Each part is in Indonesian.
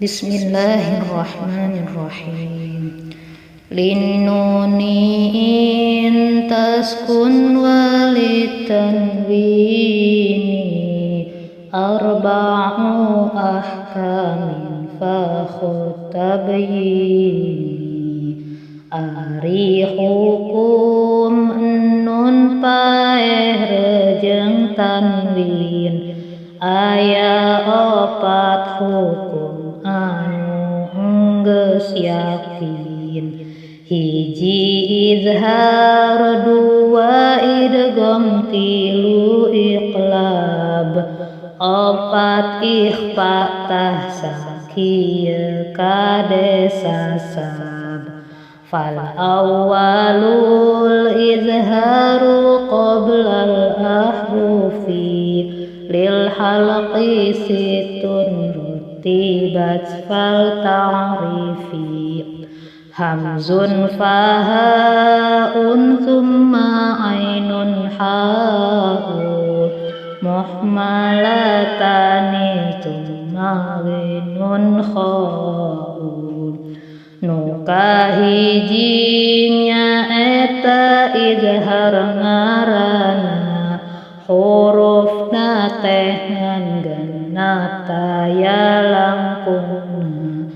Bismillahirrahmanirrahim. Linnuniin taskun walitanwini arba'u ahkamin fakhud tabyini ari hukum nun paeh rejeng tanwin aya opat hukum anu geus yakin hiji izhar dua idgham tilu iqlab opat ikhfa tahsa kieu kade sasab fal awwalul izharu qoblal ahrufi lil halqi situn rutibat fal ta'rifi hamzun fahaun thumma ainun ha'u muhmalatani thumma ghinun kha'u nukahijinya eta izhar ngarana hurufna teh ngan genap taya langkungna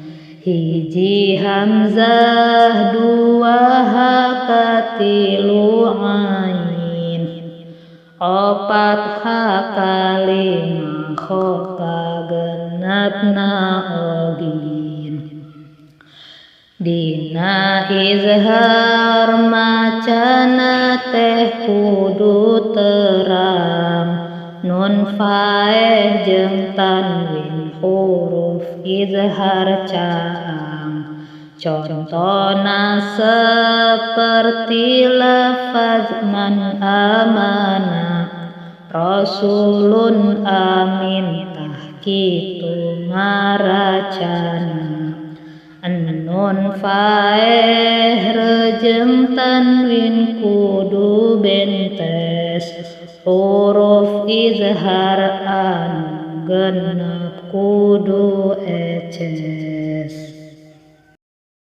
hiji hamzah dua ha katilu ain opat ha kalima kho kagenapna ogin dina izhar macana teh kudu terang nun faeh jeung tanwin huruf izhar caang contona seperti lafaz man amana rasulun amin tah kitu maracana nun faeh rejeng tanwin kudu bentes huruf izhar anu genep kudu ecet.